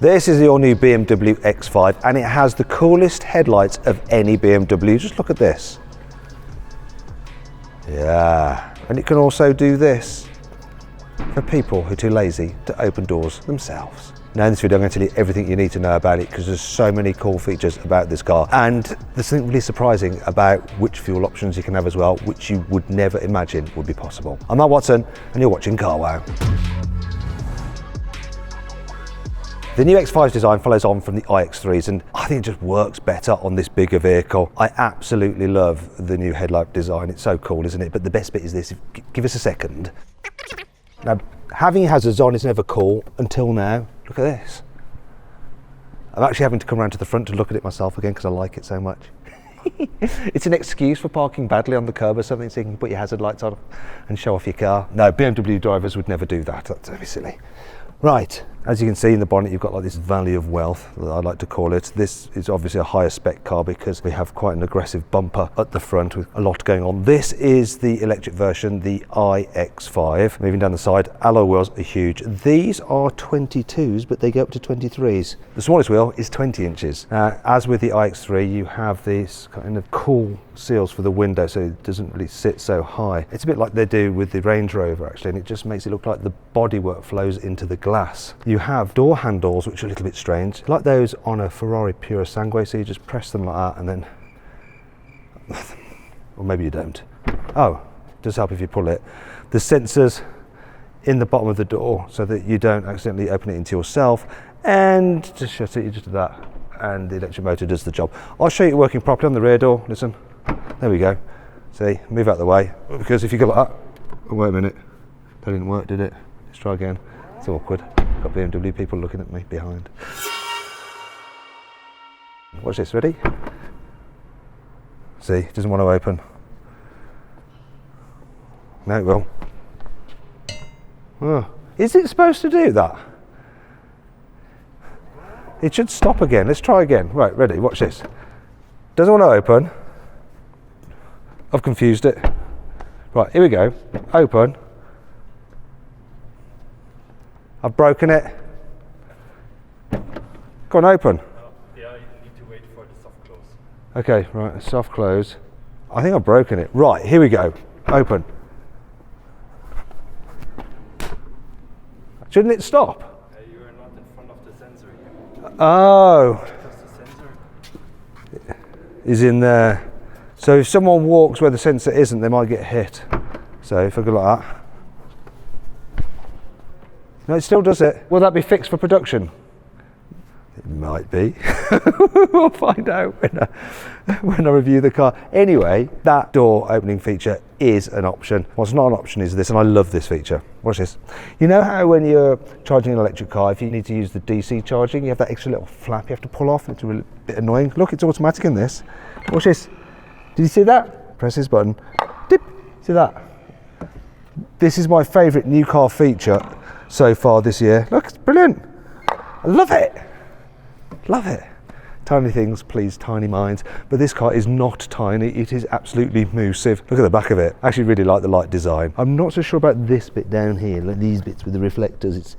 This is the all-new BMW X5 and it has the coolest headlights of any BMW. Just look at this. Yeah, and it can also do this for people who are too lazy to open doors themselves. Now in this video I'm going to tell you everything you need to know about it because there's so many cool features about this car, and there's something really surprising about which fuel options you can have as well, which you would never imagine would be possible. I'm Matt Watson and you're watching Car Wow. The new X5's design follows on from the iX3's and I think it just works better on this bigger vehicle. I absolutely love the new headlight design. It's so cool, isn't it? But the best bit is this. Give us a second. Now, having hazards on is never cool until now. Look at this. I'm actually having to come around to the front to look at it myself again because I like it so much. It's an excuse for parking badly on the curb or something, so you can put your hazard lights on and show off your car. No, BMW drivers would never do that. That's very silly. Right, as you can see in the bonnet, you've got like this valley of wealth, that I like to call it. This is obviously a higher spec car because we have quite an aggressive bumper at the front with a lot going on. This is the electric version, the iX5. Moving down the side, alloy wheels are huge. These are 22s, but they go up to 23s. The smallest wheel is 20 inches. As with the iX3, you have these kind of cool seals for the window, so it doesn't really sit so high. It's a bit like they do with the Range Rover actually, and it just makes it look like the bodywork flows into the glass. You have door handles which are a little bit strange, like those on a Ferrari Pura Sangue, so you just press them like that and then, or maybe you don't. Oh, it does help if you pull it. The sensors in the bottom of the door so that you don't accidentally open it into yourself, and to shut it, you just do that and the electric motor does the job. I'll show you it working properly on the rear door. Listen, there we go. See, move out of the way, because if you go like that, oh wait a minute, that didn't work, did it? Let's try again. It's awkward. Got BMW people looking at me behind. Watch this, ready? See, it doesn't want to open. No, it will. Oh. Is it supposed to do that? It should stop again. Let's try again. Right, ready, watch this. Doesn't want to open. I've confused it. Right, here we go. Open. I've broken it. Go on, open. Yeah, you need to wait for the soft close. Okay, right, soft close. I think I've broken it. Right, here we go. Open. Shouldn't it stop? You are not in front of the sensor here. Oh. Because the sensor Is in there. So if someone walks where the sensor isn't, they might get hit. So if I go like that. No, it still does it. Will that be fixed for production? It might be. We'll find out when I review the car. Anyway, that door opening feature is an option. What's not an option is this, and I love this feature. Watch this. You know how when you're charging an electric car, if you need to use the DC charging, you have that extra little flap you have to pull off, and it's a really bit annoying. Look, it's automatic in this. Watch this. Did you see that? Press this button. Dip. See that? This is my favourite new car feature so far this year. Look, it's brilliant. I love it. Love it. Tiny things please tiny minds, but this car is not tiny, it is absolutely massive. Look at the back of it. I actually really like the light design. I'm not so sure about this bit down here, like these bits with the reflectors. It's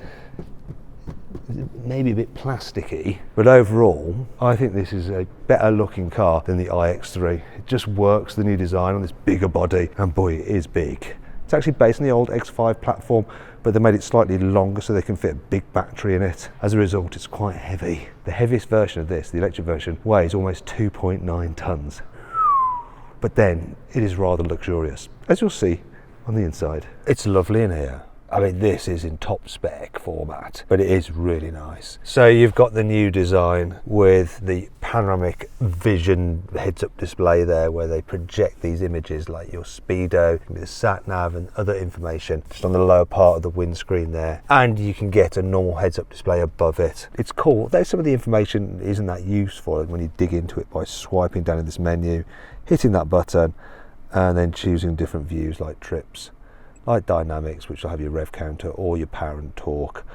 maybe a bit plasticky, but overall I think this is a better looking car than the iX3. It just works, the new design on this bigger body, and boy, it is big. It's actually based on the old X5 platform, but they made it slightly longer so they can fit a big battery in it. As a result, it's quite heavy. The heaviest version of this, the electric version, weighs almost 2.9 tons. But then it is rather luxurious, as you'll see on the inside. It's lovely in here. I mean, this is in top spec format, but it is really nice. So you've got the new design with the Panoramic Vision heads-up display there, where they project these images like your speedo, the sat nav and other information just on the lower part of the windscreen there. And you can get a normal heads-up display above it. It's cool, though some of the information isn't that useful when you dig into it by swiping down in this menu, hitting that button, and then choosing different views like trips, like dynamics, which will have your rev counter or your power and torque,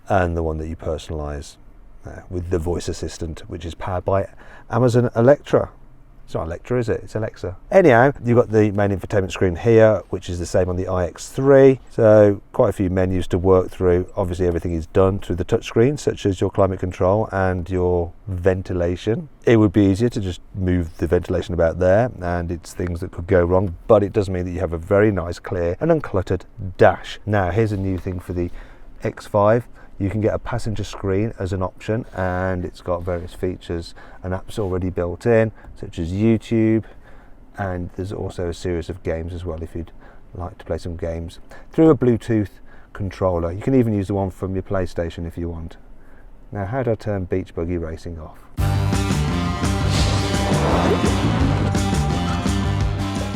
and the one that you personalize with the voice assistant, which is powered by Amazon Alexa. It's not Alexa, is it? It's Alexa. Anyhow, you've got the main infotainment screen here, which is the same on the iX3. So quite a few menus to work through. Obviously everything is done through the touchscreen, such as your climate control and your ventilation. It would be easier to just move the ventilation about there, and it's things that could go wrong, but it does mean that you have a very nice, clear and uncluttered dash. Now here's a new thing for the X5. You can get a passenger screen as an option, and it's got various features and apps already built in, such as YouTube, and there's also a series of games as well if you'd like to play some games through a Bluetooth controller. You can even use the one from your PlayStation if you want. Now, how do I turn beach buggy racing off?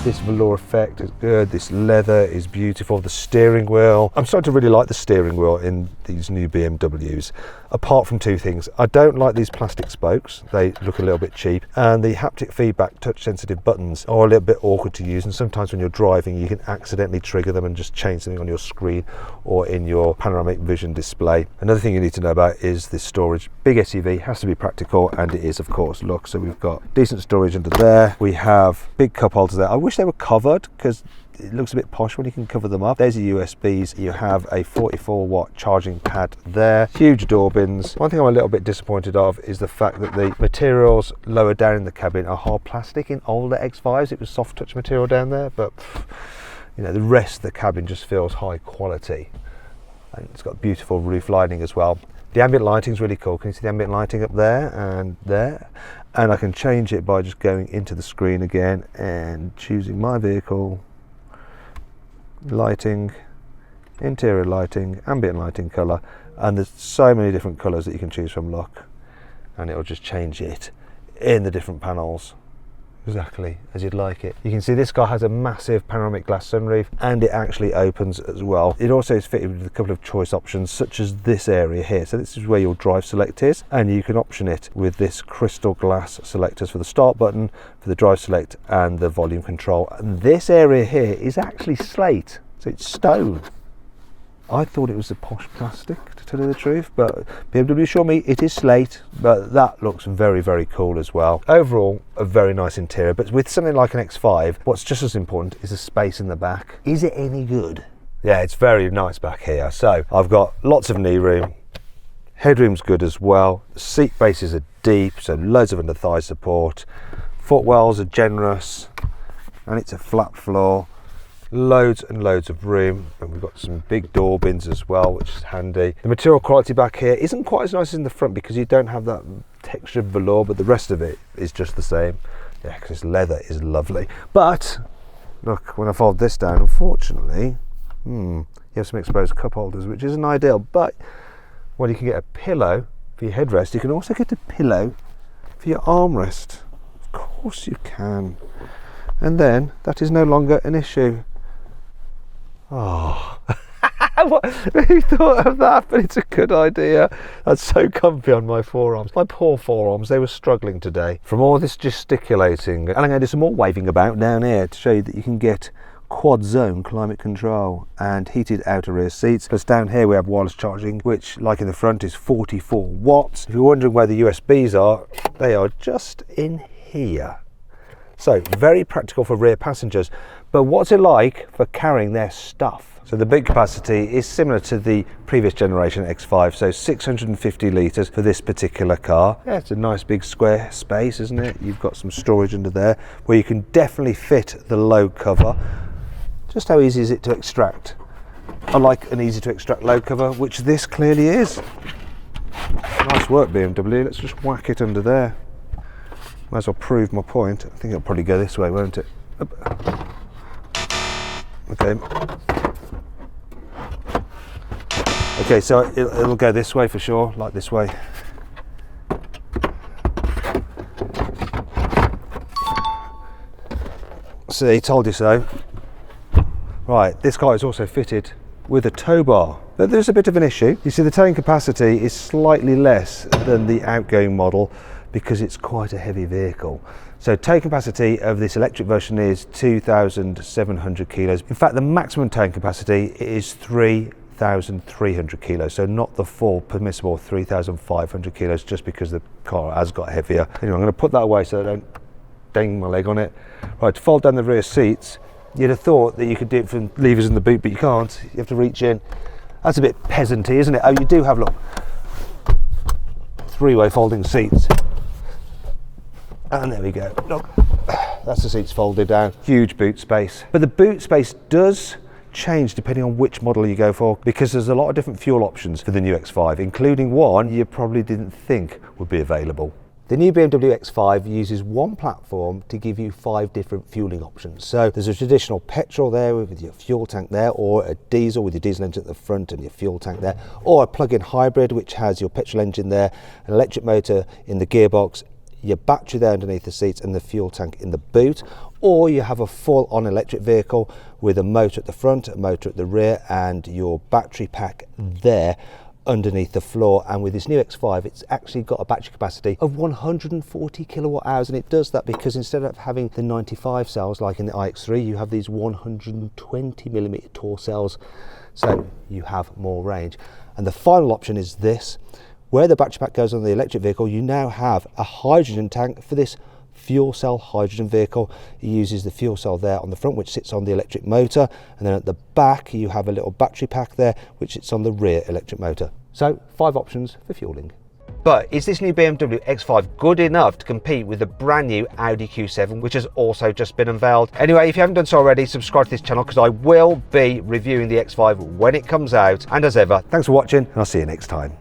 This velour effect is good, this leather is beautiful, the steering wheel. I'm starting to really like the steering wheel in these new BMWs, apart from two things. I don't like these plastic spokes, they look a little bit cheap, and the haptic feedback touch sensitive buttons are a little bit awkward to use, and sometimes when you're driving you can accidentally trigger them and just change something on your screen or in your Panoramic Vision display. Another thing you need to know about is this storage. Big SUV has to be practical, and it is, of course. Look, so we've got decent storage under there, we have big cup holders there. I wish they were covered because it looks a bit posh when you can cover them up. There's your USBs. You have a 44-watt charging pad there. Huge door bins. One thing I'm a little bit disappointed of is the fact that the materials lower down in the cabin are hard plastic. In older X5s it was soft touch material down there, but you know, the rest of the cabin just feels high quality. And it's got beautiful roof lining as well. The ambient lighting is really cool. Can you see the ambient lighting up there and there? And I can change it by just going into the screen again and choosing my vehicle, lighting, interior lighting, ambient lighting colour, and there's so many different colours that you can choose from, look, and it'll just change it in the different panels exactly as you'd like it. You can see this car has a massive panoramic glass sunroof, and it actually opens as well. It also is fitted with a couple of choice options, such as this area here. So this is where your drive select is, and you can option it with this crystal glass selectors for the start button, for the drive select and the volume control. And this area here is actually slate, so it's stone. I thought it was a posh plastic, to tell you the truth, but BMW assured me it is slate, but that looks very, very cool as well. Overall, a very nice interior, but with something like an X5, what's just as important is the space in the back. Is it any good? Yeah, it's very nice back here. So I've got lots of knee room, headroom's good as well, the seat bases are deep, so loads of under thigh support, footwells are generous, and it's a flat floor. Loads and loads of room, and we've got some big door bins as well, which is handy. The material quality back here isn't quite as nice as in the front because you don't have that textured velour, but the rest of it is just the same. Yeah, because this leather is lovely. But look, when I fold this down, unfortunately, you have some exposed cup holders, which isn't ideal. But when you can get a pillow for your headrest, you can also get a pillow for your armrest. Of course you can. And then that is no longer an issue. Oh, who thought of that? But it's a good idea. That's so comfy on my forearms. My poor forearms, they were struggling today from all this gesticulating. And I'm going to do some more waving about down here to show you that you can get quad zone climate control and heated outer rear seats. Plus down here we have wireless charging, which like in the front is 44 watts. If you're wondering where the USBs are, they are just in here. So very practical for rear passengers, but what's it like for carrying their stuff? So the boot capacity is similar to the previous generation X5, so 650 litres for this particular car. Yeah, it's a nice big square space, isn't it? You've got some storage under there where you can definitely fit the load cover. Just how easy is it to extract? I like an easy to extract load cover, which this clearly is. Nice work BMW, let's just whack it under there. Might as well prove my point. I think it'll probably go this way, won't it? Okay. Okay, so it'll go this way for sure, like this way. See, told you so. Right, this car is also fitted with a tow bar. But there's a bit of an issue. You see, the towing capacity is slightly less than the outgoing model, because it's quite a heavy vehicle. So towing capacity of this electric version is 2,700 kilos. In fact, the maximum towing capacity is 3,300 kilos, so not the full permissible 3,500 kilos, just because the car has got heavier. Anyway, I'm going to put that away so I don't dang my leg on it. Right, to fold down the rear seats, you'd have thought that you could do it from levers in the boot, but you can't. You have to reach in. That's a bit peasanty, isn't it? Oh, you do have, look, three-way folding seats. And there we go. Look, that's the seats folded down. Huge boot space. But the boot space does change depending on which model you go for, because there's a lot of different fuel options for the new X5, including one you probably didn't think would be available. The new BMW X5 uses one platform to give you 5 different fueling options. So there's a traditional petrol there with your fuel tank there, or a diesel with your diesel engine at the front and your fuel tank there, or a plug-in hybrid which has your petrol engine there, an electric motor in the gearbox, your battery there underneath the seats and the fuel tank in the boot, or you have a full-on electric vehicle with a motor at the front, a motor at the rear, and your battery pack there underneath the floor. And with this new X5, it's actually got a battery capacity of 140 kilowatt hours, and it does that because instead of having the 95 cells like in the iX3, you have these 120 millimeter Tor cells, so you have more range. And the final option is this. Where the battery pack goes on the electric vehicle, you now have a hydrogen tank for this fuel cell hydrogen vehicle. It uses the fuel cell there on the front, which sits on the electric motor, and then at the back you have a little battery pack there which sits on the rear electric motor. So 5 options for fueling. But is this new BMW X5 good enough to compete with the brand new Audi Q7, which has also just been unveiled? Anyway, if you haven't done so already, subscribe to this channel because I will be reviewing the X5 when it comes out. And as ever, thanks for watching, and I'll see you next time.